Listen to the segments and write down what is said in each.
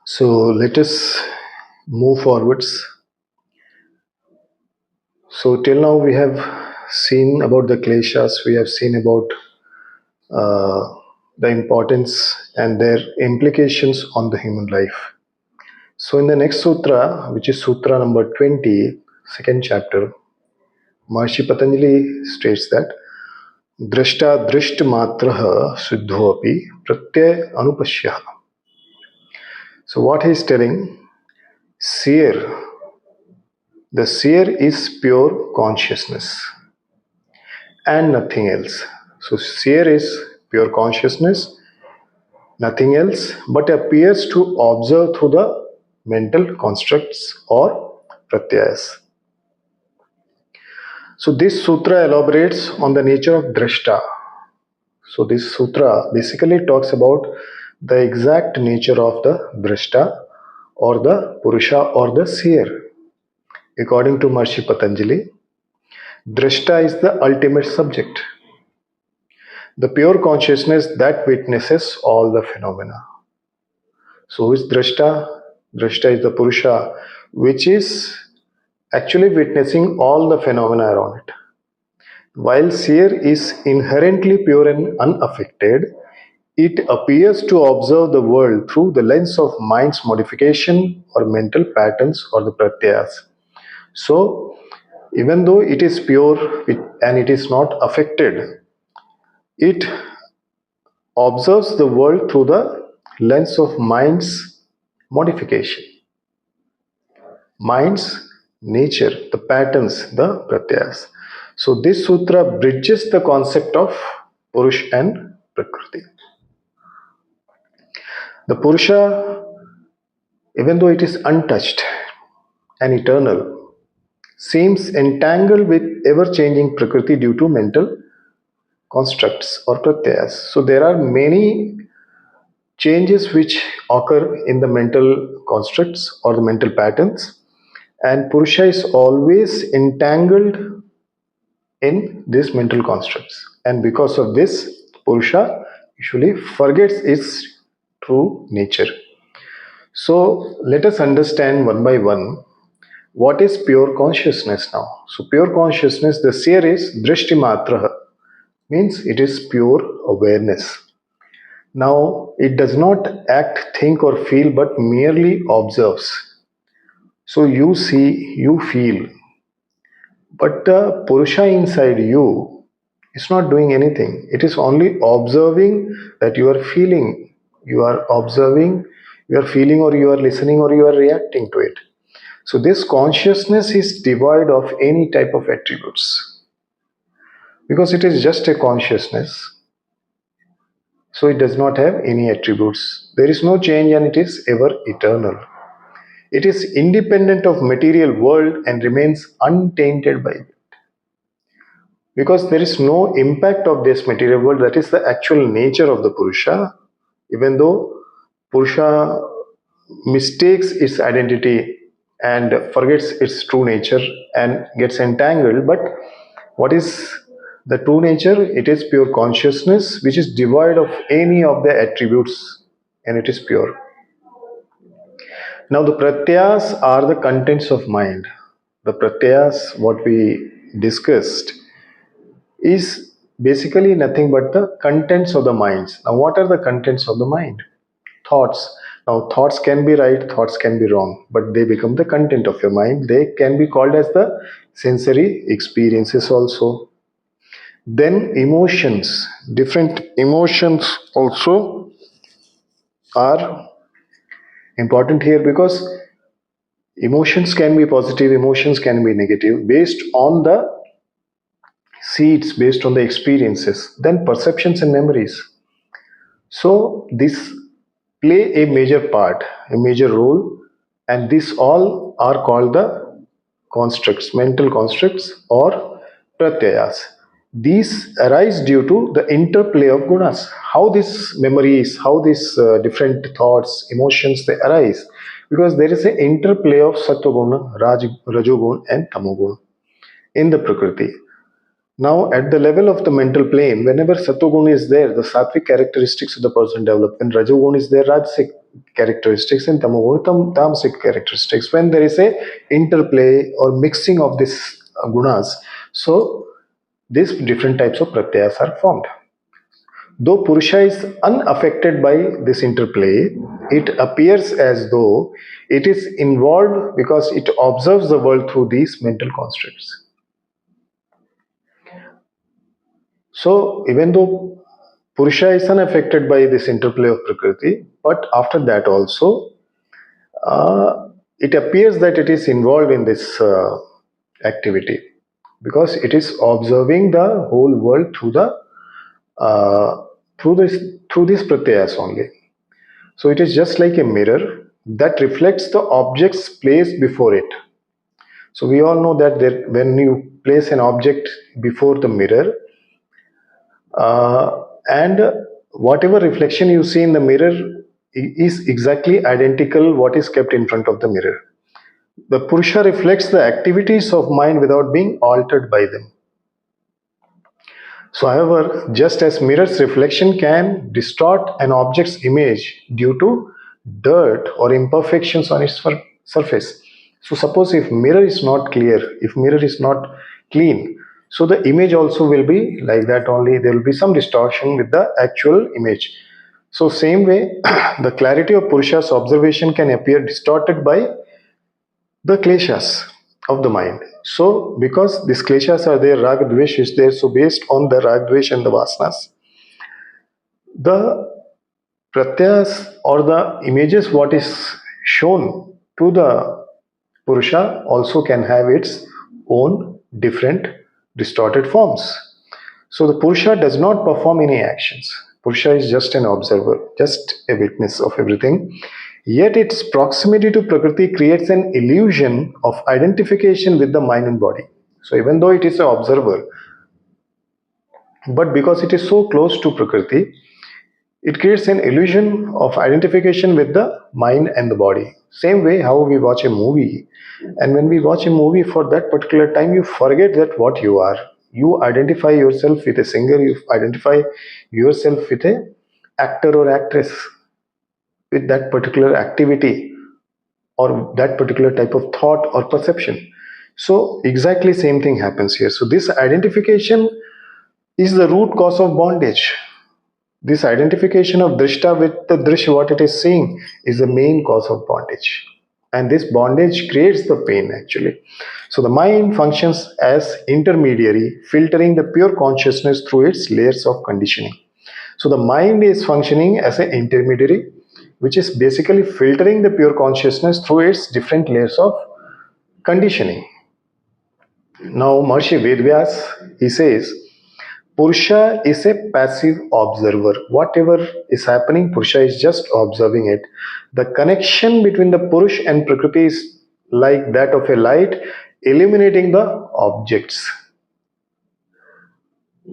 So let us move forwards. So till now we have seen about the kleshas, we have seen about uh, the importance and their implications on the human life. So in the next sutra, which is sutra number 20, second chapter, Maharishi Patanjali states that Drashta drisht matraha siddhoapi pratyay anupashyah. So what he is telling, seer, the seer is pure consciousness and nothing else. So seer is pure consciousness, nothing else, but appears to observe through the mental constructs or pratyayas. So this sutra elaborates on the nature of drashta. So this sutra basically talks about the exact nature of the drashta or the purusha or the seer. According to Maharishi Patanjali, drashta is the ultimate subject, the pure consciousness that witnesses all the phenomena. So, who is Drashta? Drashta is the Purusha, which is actually witnessing all the phenomena around it. While seer is inherently pure and unaffected, it appears to observe the world through the lens of mind's modification or mental patterns or the pratyayas. So, even though it is pure and it is not affected, it observes the world through the lens of mind's modification, mind's nature, the patterns, the pratyas. So this sutra bridges the concept of purush and prakriti. The purusha, even though it is untouched and eternal, seems entangled with ever-changing prakriti due to mental constructs or pratyas. So there are many changes which occur in the mental constructs or the mental patterns, and purusha is always entangled in these mental constructs, and because of this purusha usually forgets its true nature. So let us understand one by one what is pure consciousness now. So pure consciousness, the seer is drishti matraha, means it is pure awareness. Now, it does not act, think, or feel, but merely observes. So you see, you feel, but the Purusha inside you is not doing anything. It is only observing that you are feeling. You are observing, you are feeling, or you are listening, or you are reacting to it. So this consciousness is devoid of any type of attributes because it is just a consciousness. So it does not have any attributes. There is no change and it is ever eternal. It is independent of material world and remains untainted by it. Because there is no impact of this material world, that is the actual nature of the Purusha. Even though Purusha mistakes its identity and forgets its true nature and gets entangled, but what is the true nature? It is pure consciousness which is devoid of any of the attributes and it is pure. Now the pratyas are the contents of mind. The pratyas, what we discussed, is basically nothing but the contents of the minds. Now what are the contents of the mind? Thoughts. Now thoughts can be right, thoughts can be wrong, but they become the content of your mind. They can be called as the sensory experiences also. Then emotions, different emotions also are important here because emotions can be positive, emotions can be negative based on the seeds, based on the experiences, then perceptions and memories. So this play a major part, a major role, and these all are called the constructs, mental constructs or pratyayas. These arise due to the interplay of gunas. How these memories, how these different thoughts, emotions they arise, because there is an interplay of sattva-guna, rajoguna, and tamoguna in the prakriti. Now, at the level of the mental plane, whenever sattva-guna is there, the sattvic characteristics of the person develop. When rajoguna is there, rajasic characteristics and tamasic characteristics. When there is a interplay or mixing of these gunas, so these different types of pratyayas are formed. Though Purusha is unaffected by this interplay, it appears as though it is involved because it observes the world through these mental constructs. So, even though Purusha is unaffected by this interplay of Prakriti, but after that also, it appears that it is involved in this activity because it is observing the whole world through the through this through these pratyayas only. So it is just like a mirror that reflects the objects placed before it. So we all know that when you place an object before the mirror, and whatever reflection you see in the mirror is exactly identical what is kept in front of the mirror. The Purusha reflects the activities of mind without being altered by them. So, however, just as mirror's reflection can distort an object's image due to dirt or imperfections on its surface. So, suppose if mirror is not clear, if mirror is not clean, so the image also will be like that only. There will be some distortion with the actual image. So, same way, the clarity of Purusha's observation can appear distorted by the kleshas of the mind. So, because these kleshas are there, rag, dvesh is there, so based on the rag, dvesh and the vasanas, the pratyas or the images what is shown to the Purusha also can have its own different distorted forms. So, the Purusha does not perform any actions. Purusha is just an observer, just a witness of everything. Yet its proximity to Prakriti creates an illusion of identification with the mind and body. So even though it is an observer, but because it is so close to Prakriti, it creates an illusion of identification with the mind and the body. Same way how we watch a movie, and when we watch a movie for that particular time, you forget that what you are. You identify yourself with a singer, you identify yourself with a actor or actress, with that particular activity or that particular type of thought or perception. So exactly same thing happens here. So this identification is the root cause of bondage. This identification of drishta with the drish, what it is seeing, is the main cause of bondage. And this bondage creates the pain actually. So the mind functions as intermediary, filtering the pure consciousness through its layers of conditioning. So the mind is functioning as an intermediary, which is basically filtering the pure consciousness through its different layers of conditioning. Now, Maharishi Vedvyas, he says, Purusha is a passive observer. Whatever is happening, Purusha is just observing it. The connection between the Purush and Prakriti is like that of a light illuminating the objects.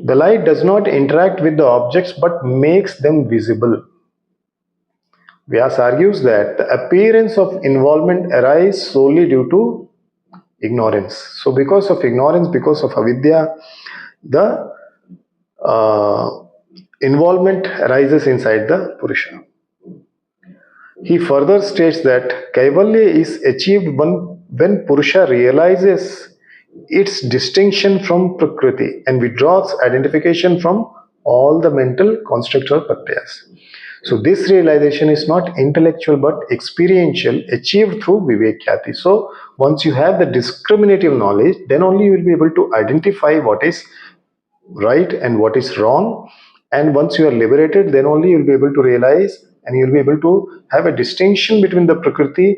The light does not interact with the objects but makes them visible. Vyas argues that the appearance of involvement arises solely due to ignorance. So, because of ignorance, because of avidya, the involvement arises inside the Purusha. He further states that Kaivalya is achieved when Purusha realizes its distinction from Prakriti and withdraws identification from all the mental constructs or pratyas. So this realization is not intellectual but experiential, achieved through Vivekyati. So once you have the discriminative knowledge, then only you will be able to identify what is right and what is wrong. And once you are liberated, then only you will be able to realize and you will be able to have a distinction between the Prakriti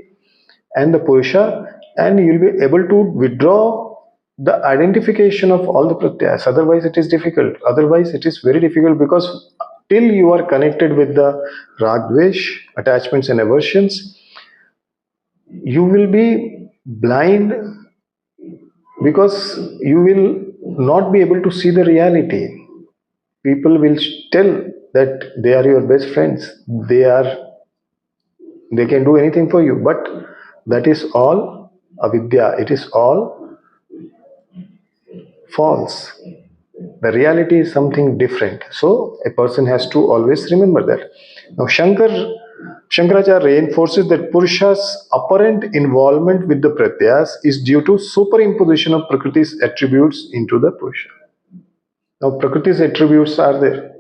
and the Purusha, and you will be able to withdraw the identification of all the pratyas. Otherwise, it is difficult. Otherwise, it is very difficult because till you are connected with the ragdvesh, attachments and aversions, you will be blind because you will not be able to see the reality. People will tell that they are your best friends. They can do anything for you, but that is all avidya. It is all false. The reality is something different. So a person has to always remember that. Now Shankaracharya reinforces that Purusha's apparent involvement with the Pratyas is due to superimposition of Prakriti's attributes into the Purusha. Now Prakriti's attributes are there,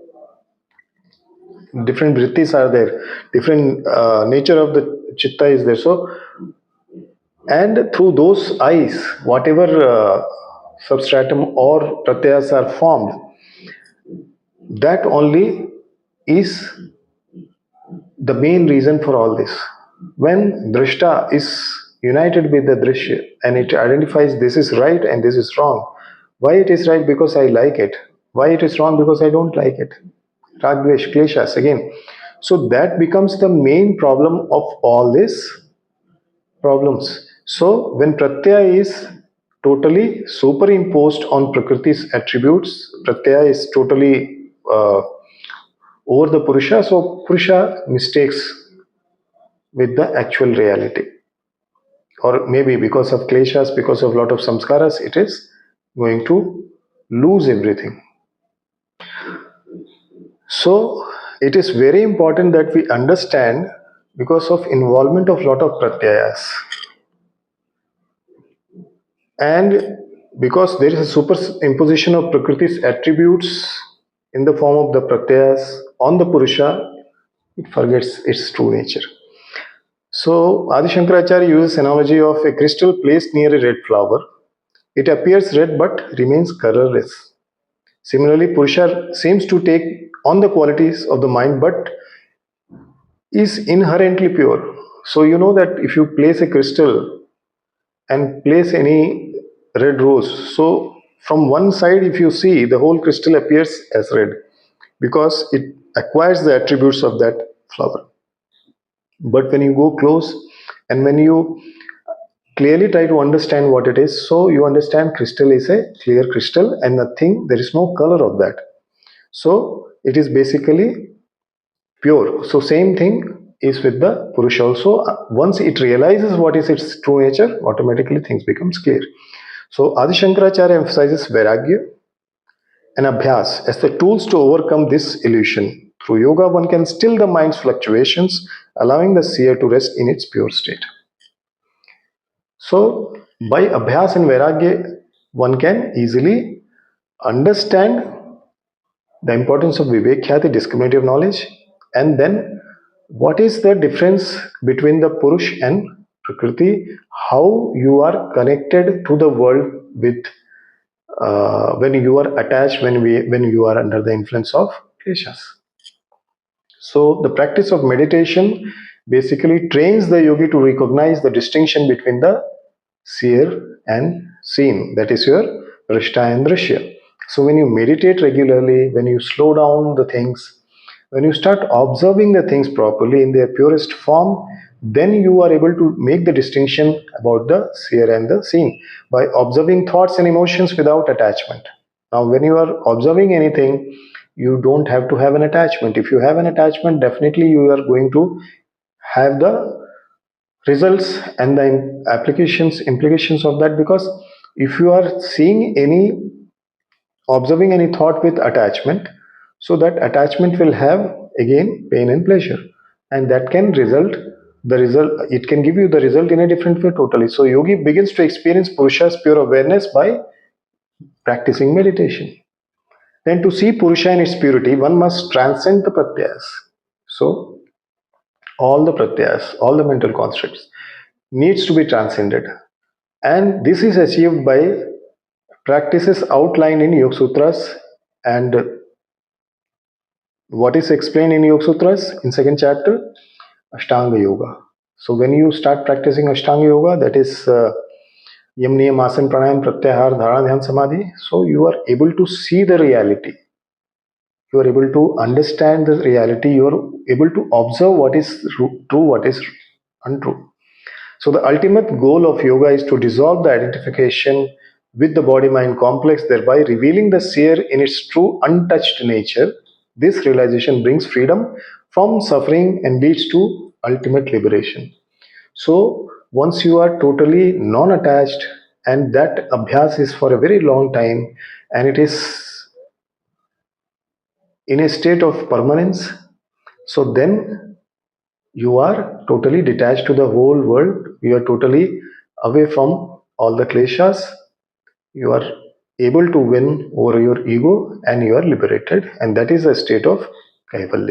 different vrittis are there, different nature of the chitta is there. So, and through those eyes, whatever substratum or pratyas are formed, that only is the main reason for all this. When drishta is united with the drishya and it identifies this is right and this is wrong, why it is right? Because I like it. Why it is wrong? Because I don't like it. Ragdvesh, kleshas again. So that becomes the main problem of all these problems. So when pratyaya is totally superimposed on Prakriti's attributes, pratyaya is totally over the Purusha, so Purusha mistakes with the actual reality. Or maybe because of kleshas, because of lot of samskaras, it is going to lose everything. So it is very important that we understand because of involvement of lot of pratyayas and because there is a superimposition of Prakriti's attributes in the form of the pratyayas on the Purusha, it forgets its true nature. So Adi Shankaracharya uses analogy of a crystal placed near a red flower. It appears red but remains colorless. Similarly, Purusha seems to take on the qualities of the mind but is inherently pure. So you know that if you place a crystal and place any red rose, so from one side if you see the whole crystal appears as red because it acquires the attributes of that flower. But when you go close and when you clearly try to understand what it is, so you understand crystal is a clear crystal and nothing, there is no color of that. So it is basically pure. So same thing is with the Purusha also. Once it realizes what is its true nature, automatically things becomes clear. So Adi Shankaracharya emphasizes Vairagya and Abhyas as the tools to overcome this illusion. Through yoga, one can still the mind's fluctuations, allowing the seer to rest in its pure state. So, by Abhyas and Vairagya, one can easily understand the importance of Vivekhyati, discriminative knowledge, and then what is the difference between the Purush and Prakriti, how you are connected to the world with when you are attached, when you are under the influence of kleshas. So the practice of meditation basically trains the yogi to recognize the distinction between the seer and seen, that is your drishta and drishya. So when you meditate regularly, when you slow down the things, when you start observing the things properly in their purest form, then you are able to make the distinction about the seer and the seen by observing thoughts and emotions without attachment. Now, when you are observing anything, you don't have to have an attachment. If you have an attachment, definitely you are going to have the results and the applications implications of that, because if you are seeing any observing any thought with attachment, so that attachment will have again pain and pleasure, and that can result the result, it can give you the result in a different way totally. So yogi begins to experience Purusha's pure awareness by practicing meditation. Then to see Purusha in its purity, one must transcend the pratyas. So all the pratyas, all the mental constructs needs to be transcended, and this is achieved by practices outlined in Yoga Sutras. And what is explained in Yoga Sutras in second chapter? Ashtanga Yoga. So when you start practicing Ashtanga Yoga, that is Yam Niyam Asan Pranayam Pratyahar Dharana Dhyan Samadhi, so you are able to see the reality. You are able to understand the reality. You are able to observe what is true, what is untrue. So the ultimate goal of yoga is to dissolve the identification with the body-mind complex, thereby revealing the seer in its true untouched nature. This realization brings freedom from suffering and leads to ultimate liberation. So once you are totally non-attached, and that abhyas is for a very long time, and it is in a state of permanence, so then you are totally detached to the whole world. You are totally away from all the kleshas. You are able to win over your ego and you are liberated, and that is a state of kaivalya.